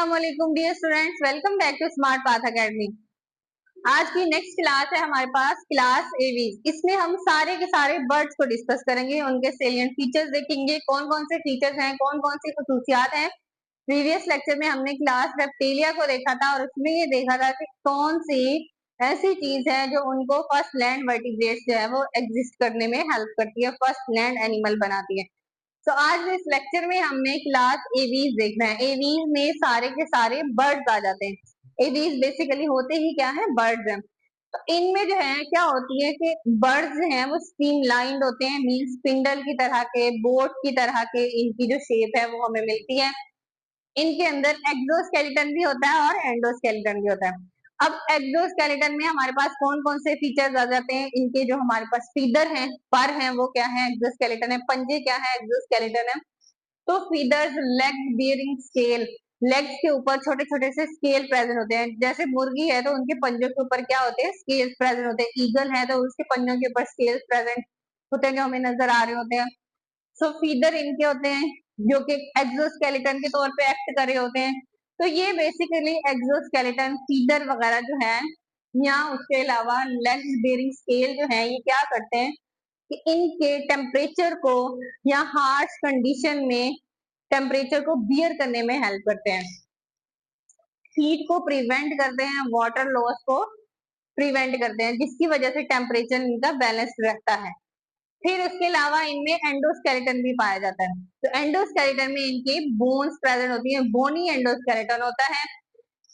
अस्सलाम वालेकुम dear students, welcome back to smart path academy. आज की नेक्स्ट क्लास है हमारे पास क्लास एवीज। इसमें हम सारे के सारे बर्ड्स को डिस्कस करेंगे, उनके सेलिएंट फीचर्स देखेंगे, कौन कौन से फीचर्स हैं, कौन कौन सी खसूसियात हैं। प्रीवियस लेक्चर में हमने क्लास रेप्टिलिया को देखा था और उसमें ये देखा था कि कौन सी ऐसी चीज है जो उनको फर्स्ट लैंड वर्टिब्रेट्स जो है वो एग्जिस्ट करने में हेल्प करती है, फर्स्ट लैंड एनिमल बनाती है। तो आज इस लेक्चर में हमने क्लास एवीज देखना है। एवीज में सारे के सारे बर्ड्स आ जाते हैं। एवीज बेसिकली होते ही क्या है, बर्ड्स हैं। तो इनमें जो है क्या होती है कि बर्ड्स जो हैं वो स्ट्रीमलाइंड होते हैं, मीन स्पिंडल की तरह के, बोट की तरह के इनकी जो शेप है वो हमें मिलती है। इनके अंदर एक्सोस्केलेटन भी होता है और एंडोस्केलेटन भी होता है। अब एक्सोस्केलेटन में हमारे पास कौन कौन से फीचर्स आ जाते हैं, इनके जो हमारे पास फीदर हैं, पर हैं, वो क्या है, एक्सोस्केलेटन है। पंजे क्या है, एक्सोस्केलेटन है। तो feathers, leg bearing scale, legs के ऊपर छोटे छोटे से स्केल प्रेजेंट होते हैं। जैसे मुर्गी है तो उनके पंजों के ऊपर क्या होते हैं, स्केल्स प्रेजेंट होते हैं। ईगल है तो उसके पंजों के ऊपर स्केल्स प्रेजेंट होते हैं जो हमें नजर आ रहे होते हैं। सो फीदर इनके होते हैं जो कि एक्सोस्केलेटन के तौर पे एक्ट कर रहे होते हैं। तो ये बेसिकली एक्सोस्केलेटन, फीदर वगैरह जो है, या उसके अलावा लेग बेयरिंग स्केल जो है, ये क्या करते हैं कि इनके टेम्परेचर को या हार्श कंडीशन में टेम्परेचर को बियर करने में हेल्प करते हैं, हीट को प्रिवेंट करते हैं, वाटर लॉस को प्रिवेंट करते हैं, जिसकी वजह से टेम्परेचर इनका बैलेंस्ड रहता है। फिर उसके अलावा इनमें एंडोस्केलेटन भी पाया जाता है। तो एंडोस्केलेटन में इनकी बोन्स प्रेजेंट होती है, बोनी एंडोस्केलेटन होता है।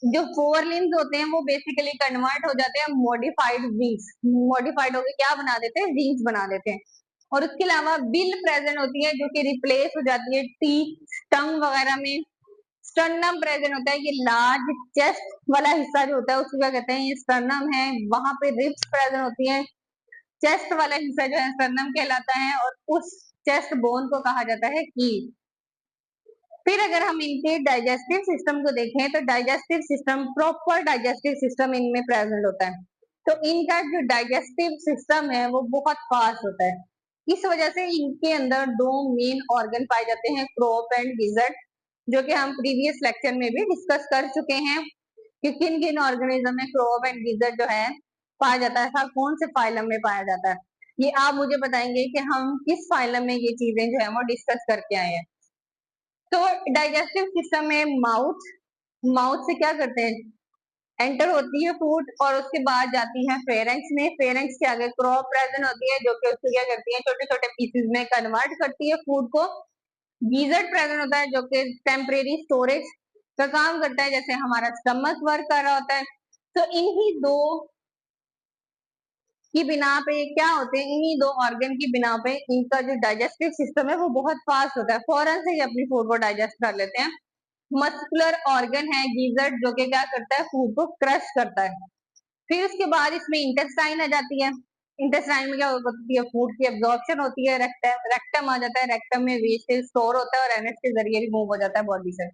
जो फोर लिम्स होते हैं वो बेसिकली कन्वर्ट हो जाते हैं मॉडिफाइड विंग्स, मॉडिफाइड होकर क्या बना देते हैं, विंग्स बना देते हैं। और उसके अलावा बिल प्रेजेंट होती है जो कि रिप्लेस हो जाती है टीथ, टंग वगैरह में। स्टर्नम प्रेजेंट होता है, ये लार्ज चेस्ट वाला हिस्सा जो होता है उसको क्या कहते हैं, ये स्टर्नम है। वहां पे रिब्स प्रेजेंट होती है, चेस्ट वाला हिस्सा जो है स्टर्नम कहलाता है, और उस चेस्ट बोन को कहा जाता है की। फिर अगर हम इनके डाइजेस्टिव सिस्टम को देखें तो digestive system, proper digestive system इनमें प्रेजेंट होता है। तो इनका जो डाइजेस्टिव सिस्टम है वो बहुत फास्ट होता है। इस वजह से इनके अंदर दो मेन ऑर्गन पाए जाते हैं, क्रोप एंड गिजर्ट, जो कि हम प्रीवियस लेक्चर में भी डिस्कस कर चुके हैं कि किन किन ऑर्गेनिज्म में क्रोप एंड गिजर्ट जो है पाया जाता है, हर कौन से फाइलम में पाया जाता है। ये आप मुझे बताएंगे कि हम किस फाइलम में ये चीजें जो है वो डिस्कस करके आए हैं। तो डाइजेस्टिव सिस्टम में माउथ, माउथ से क्या करते हैं, एंटर होती है फूड और उसके बाद जाती है फेरेंक्स में। फेरेंक्स के आगे क्रॉप प्रेजेंट होती है जो कि उसको क्या करती है, छोटे छोटे पीसेस में कन्वर्ट करती है फूड को। गीजर्ट प्रेजेंट होता है जो कि टेम्परेरी स्टोरेज का काम करता है, जैसे हमारा स्टमक वर्क कर रहा होता है। तो इन्हीं दो की बिना पे क्या होते हैं, इन्हीं दो ऑर्गन की बिना पे इनका जो डाइजेस्टिव सिस्टम है वो बहुत फास्ट होता है, फौरन से ही अपनी फूड को डाइजेस्ट कर लेते हैं। मस्कुलर ऑर्गन है गीजर्ट, जो कि क्या करता है, फूड को क्रश करता है। फिर उसके बाद इसमें इंटेस्टाइन आ जाती है। इंटेस्टाइन में क्या होती है, फूड की एब्जॉर्प्शन होती है। रेक्टम, रेक्टम आ जाता है, रेक्टम में वेस्टेज स्टोर होता है और एनएच के जरिए रिमूव हो जाता है बॉडी से।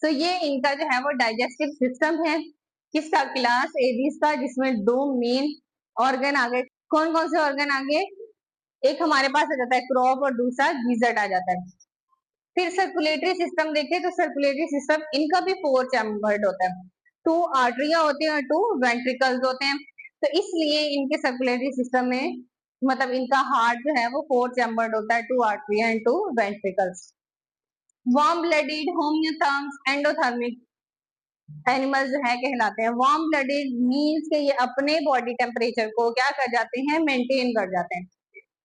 तो ये इनका जो है वो डाइजेस्टिव सिस्टम है किसका, क्लास एवीज का, जिसमें दो मेन ऑर्गन आ गए। कौन कौन से ऑर्गन आ गए, एक हमारे पास आ जाता है क्रॉप और दूसरा गीजर्ट आ जाता है। फिर सर्कुलेटरी सिस्टम देखें तो सर्कुलेटरी सिस्टम इनका भी फोर चैम्बर्ड होता है, टू आर्टरिया होते हैं और टू वेंट्रिकल्स होते हैं। तो इसलिए इनके सर्कुलेटरी सिस्टम में, मतलब इनका हार्ट जो है वो फोर चैम्बर्ड होता है, two atria and two ventricles. Warm blooded, homeotherms, endothermic animals जो है कहलाते हैं। वार्म ब्लडेड मीन्स के ये अपने बॉडी टेम्परेचर को क्या कर जाते हैं, मेंटेन कर जाते हैं।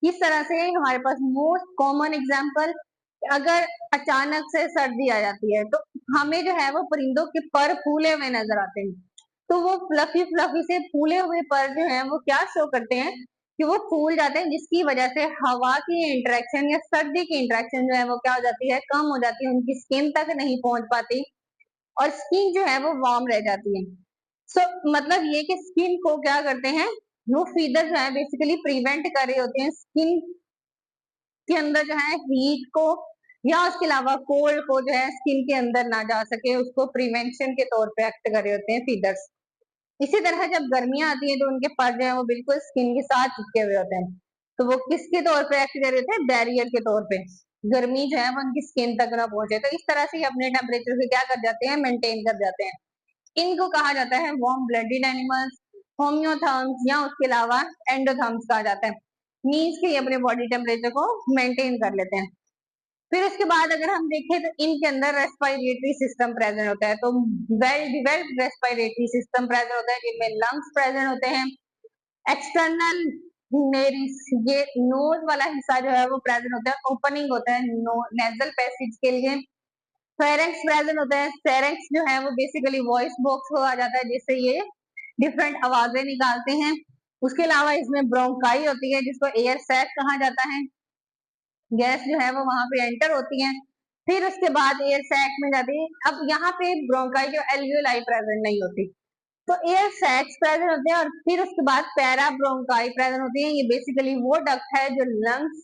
इस तरह से हमारे पास मोस्ट कॉमन एग्जांपल, अगर अचानक से सर्दी आ जाती है तो हमें जो है वो परिंदों के पर फूले हुए नजर आते हैं। तो वो फ्लफी फ्लफी से फूले हुए पर जो है वो क्या शो करते हैं कि वो फूल जाते हैं, जिसकी वजह से हवा की इंटरेक्शन या सर्दी की इंटरेक्शन जो है वो क्या हो जाती है, कम हो जाती है, उनकी स्किन तक नहीं पहुंच पाती और स्किन जो है वो वार्म रह जाती है। सो मतलब ये कि स्किन को क्या करते हैं, वो फीदर जो है बेसिकली प्रिवेंट कर रहे होते हैं स्किन के अंदर जो है हीट को या उसके अलावा कोल्ड को जो है स्किन के अंदर ना जा सके, उसको प्रिवेंशन के तौर पे एक्ट कर रहे होते हैं फीदर्स। इसी तरह जब गर्मियां आती है तो उनके पर जो है वो बिल्कुल स्किन के साथ चिपके हुए होते हैं, तो वो किसके तौर पे एक्ट कर रहे होते हैं, बैरियर के तौर पे। गर्मी जो है वो उनकी स्किन तक ना पहुंचे। तो इस तरह से ये अपने टेम्परेचर को क्या कर जाते हैं, मेंटेन कर जाते हैं। इनको कहा जाता है वार्म ब्लडेड एनिमल्स, होम्योथर्म्स या उसके अलावा एंडोथर्म्स कहा जाता है। मीन्स कि ये अपने बॉडी टेम्परेचर को मेंटेन कर लेते हैं। फिर उसके बाद अगर हम देखें तो इनके अंदर रेस्पिरेटरी सिस्टम प्रेजेंट होता है। तो well developed respiratory system present होता है जिनमें लंग्स प्रेजेंट होते हैं। एक्सटर्नल नेरिस, ये नोज वाला हिस्सा जो है वो प्रेजेंट होता है, ओपनिंग होता है नेजल पैसेज के लिए। फेरेंक्स प्रेजेंट होता है। फेरेंक्स जो है वो बेसिकली वॉइस बॉक्स हो आ जाता है जिससे ये डिफरेंट आवाजें निकालते हैं। उसके अलावा इसमें ब्रोंकाई होती है जिसको एयर सैक कहा जाता है। गैस जो है वो वहां पे एंटर होती है, फिर उसके बाद एयर सैक में जाती है। अब यहाँ पे ब्रोंकाई जो एल्वियोलाई प्रेजेंट नहीं होती, तो एयर सैक्स प्रेजेंट होते हैं और फिर उसके बाद पैरा ब्रोंकाई प्रेजेंट होती है। ये बेसिकली वो डक्ट है जो लंग्स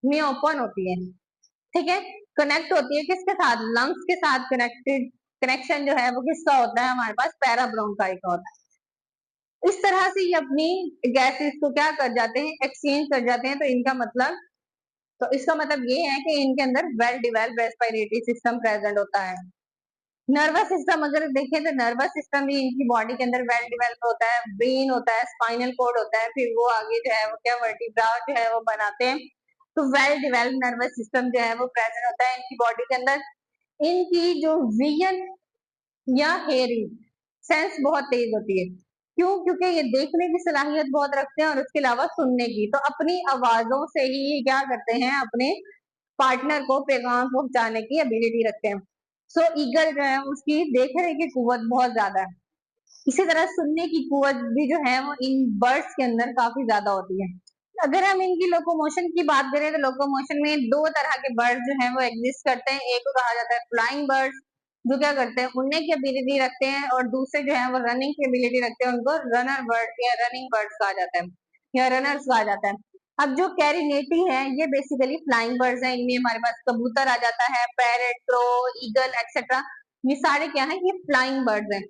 में ओपन होती है, ठीक है, कनेक्ट होती है किसके साथ, लंग्स के साथ। कनेक्टेड कनेक्शन जो है वो किसका होता है, हमारे पास पैरा ब्रोंकाई का होता है। इस तरह से ये अपनी गैसेस को क्या कर जाते हैं, एक्सचेंज कर जाते हैं। तो इनका मतलब, तो इसका मतलब ये है कि इनके अंदर well developed respiratory system present होता है। नर्वस सिस्टम अगर देखें तो नर्वस सिस्टम भी इनकी बॉडी के अंदर वेल डिवेल्प होता है। ब्रेन होता है, स्पाइनल कोड होता है, फिर वो आगे जो है वो क्या वर्टिब्रा जो है वो बनाते हैं। तो वेल डिवेल्प नर्वस सिस्टम जो है वो प्रेजेंट होता है इनकी बॉडी के अंदर। इनकी जो विजन या हेयरिंग सेंस बहुत तेज होती है। क्यों? क्योंकि ये देखने की सलाहियत बहुत रखते हैं और उसके अलावा सुनने की। तो अपनी आवाजों से ही ये क्या करते हैं, अपने पार्टनर को पैगाम पहुंचाने की एबिलिटी रखते हैं। सो ईगल जो है उसकी देखने की कुवत बहुत ज्यादा है। इसी तरह सुनने की कुवत भी जो है वो इन बर्ड्स के अंदर काफी ज्यादा होती है। अगर हम इनकी लोकोमोशन की बात करें तो लोकोमोशन में दो तरह के बर्ड जो हैं वो एग्जिस्ट करते हैं। एक को कहा जाता है फ्लाइंग बर्ड्स, जो क्या करते हैं, उड़ने की एबिलिटी रखते हैं, और दूसरे जो है वो रनिंग की एबिलिटी रखते हैं। उनको रनर बर्ड या रनिंग बर्ड्स कहा जाता है या रनर्स कहा जाता है। अब जो कैरिनेटी है ये बेसिकली फ्लाइंग बर्ड्स हैं। इनमें हमारे पास कबूतर आ जाता है, पैरेट, क्रो, ईगल एक्सेट्रा। ये सारे क्या है, ये फ्लाइंग बर्ड्स हैं।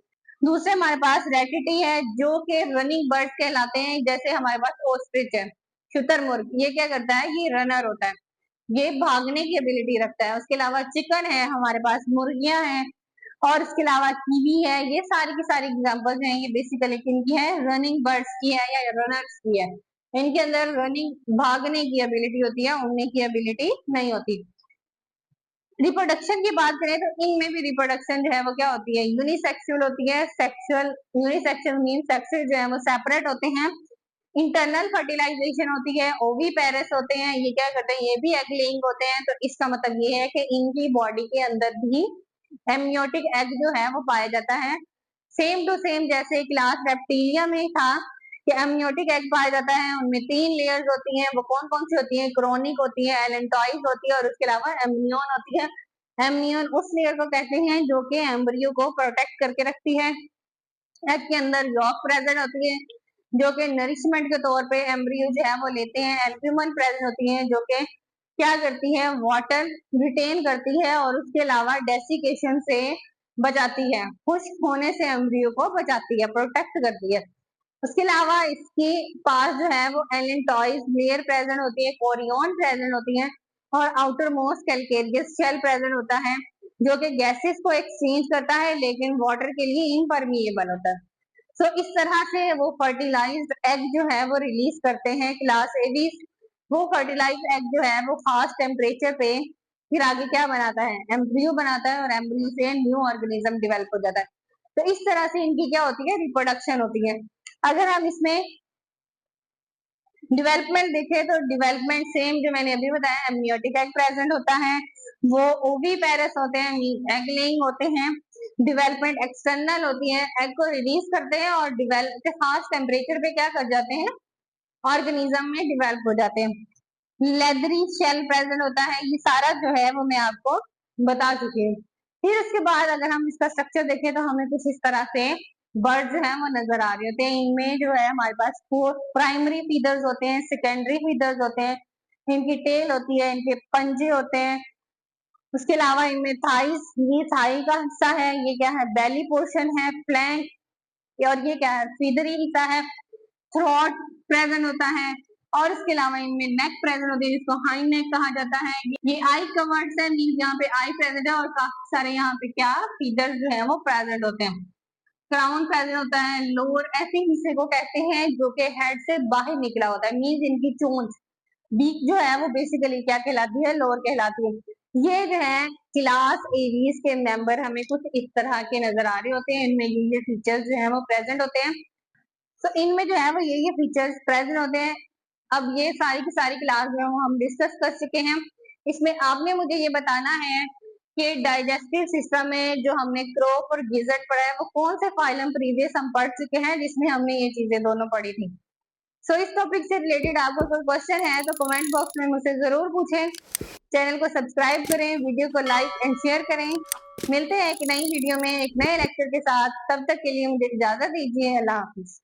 दूसरे हमारे पास रेटिटी है जो कि रनिंग बर्ड्स कहलाते हैं। जैसे हमारे पास ऑस्ट्रिच है, शुतुरमुर्ग, ये क्या करता है, ये रनर होता है, ये भागने की एबिलिटी रखता है। उसके अलावा चिकन है, हमारे पास मुर्गियां हैं, और उसके अलावा कीवी है। ये सारी की सारी एग्जांपल्स हैं, ये बेसिकली किनकी है, रनिंग बर्ड्स की है या रनर्स की है। इनके अंदर रनिंग भागने की एबिलिटी होती है, उड़ने की एबिलिटी नहीं होती। रिप्रोडक्शन की बात करें तो इनमें भी रिप्रोडक्शन जो है वो क्या होती है, यूनिसेक्सुअल होती है। सेक्सुअल, यूनिसेक्सुअल मीन सेक्सेस जो है वो सेपरेट होते हैं। इंटरनल फर्टिलाइजेशन होती है, ओवी पेरेस होते हैं, ये क्या करते हैं, ये भी एग लेइंग होते हैं। तो इसका मतलब ये है कि इनकी बॉडी के अंदर भी एमनियोटिक एग जो है वो पाया जाता है। सेम टू सेम जैसे क्लास रेप्टिलिया में था कि एमनियोटिक एग पाया जाता है, उनमें 3 लेयर्स होती हैं। वो कौन कौन सी होती हैं, क्रोनिक होती है, एलेंटॉइज होती है, और उसके अलावा एमनियन होती है। एमनियन उस लेयर को कहते हैं जो कि एम्ब्रियो को प्रोटेक्ट करके रखती है। एग के अंदर यॉक प्रेजेंट होती है जो कि नरिशमेंट के तौर पे एम्ब्रियो जो है वो लेते हैं। एल्ब्यूमन प्रेजेंट होती है जो कि क्या करती है, वाटर रिटेन करती है, और उसके अलावा डेसिकेशन से बचाती है, खुश्क होने से एम्ब्रियो को बचाती है, प्रोटेक्ट करती है। उसके अलावा इसके पास जो है वो एलेंटॉइज लेयर प्रेजेंट होती है, कोरियन प्रेजेंट होती है, और outermost calcareous shell present होता है जो कि गैसेस को एक्सचेंज करता है लेकिन वाटर के लिए इनपरमिएबल होता है। सो इस तरह से वो फर्टिलाइज्ड एग जो है वो रिलीज करते हैं क्लास एवीज। वो फर्टिलाइज्ड एग जो है वो खास टेम्परेचर पे फिर आगे क्या बनाता है, एम्ब्रियो बनाता है, और एम्ब्रियो से न्यू ऑर्गेनिज्म डेवलप हो जाता है। तो इस तरह से इनकी क्या होती है, रिप्रोडक्शन होती है। अगर हम इसमें डेवलपमेंट देखें तो डेवलपमेंट सेम जो मैंने अभी बताया, एमनियोटिक एग प्रेजेंट होता है, वो ओवी पेरस होते हैं, एग लेइंग होते हैं। डेवलपमेंट एक्सटर्नल होती है, एग को रिलीज करते हैं और डेवलप खास टेम्परेचर पे क्या कर जाते हैं, ऑर्गेनिज्म में डेवलप हो जाते हैं। लेदरी शेल प्रेजेंट होता है। ये सारा जो है वो मैं आपको बता चुकी हूँ। फिर उसके बाद अगर हम इसका स्ट्रक्चर देखें तो हमें कुछ इस तरह से बर्ड जो है वो नजर आ रहे होते हैं। इनमें जो है हमारे पास 4 प्राइमरी फीदर्स होते हैं, सेकेंडरी फीदर्स होते हैं, इनकी टेल होती है, इनके पंजे होते हैं। उसके अलावा इनमें थाइस, ये थाई का हिस्सा है, ये क्या है, बेली पोर्शन है, फ्लैंक, और ये क्या है, फीदरी हिस्सा है। थ्रॉट प्रेजेंट होता है, और इसके अलावा इनमें नेक प्रेजेंट होती है जिसको हाई नेक कहा जाता है। ये आई कवर्ड्स है, मीन यहाँ पे आई प्रेजेंट है और काफी सारे यहाँ पे क्या फीचर्स जो है वो प्रेजेंट होते हैं। क्राउन प्रेजेंट होता है, लोअर ऐसे हिस्से को कहते हैं जो कि हेड से बाहर निकला होता है, मीन इनकी चोंच बीक जो है वो बेसिकली क्या कहलाती है, लोअर कहलाती है। ये जो है क्लास एवीज के मेंबर हमें कुछ इस तरह के नजर आ रहे होते हैं, इनमें ये फीचर्स जो है वो प्रेजेंट होते हैं। तो इनमें जो है वो ये फीचर्स प्रेजेंट होते हैं। अब ये सारी की सारी क्लास जो है वो हम डिस्कस कर चुके हैं। इसमें आपने मुझे ये बताना है कि डाइजेस्टिव सिस्टम में जो हमने क्रॉप और गिजर्ट पढ़ा है वो कौन से फाइलम प्रीवियस हम पढ़ चुके हैं जिसमें हमने ये चीजें दोनों पढ़ी थी। सो इस टॉपिक से रिलेटेड आपको कोई क्वेश्चन है तो कमेंट बॉक्स में मुझसे जरूर पूछें। चैनल को सब्सक्राइब करें, वीडियो को लाइक एंड शेयर करें। मिलते हैं एक नई वीडियो में एक नए लेक्चर के साथ, तब तक के लिए मुझे इजाजत दीजिए। अल्लाह हाफिज।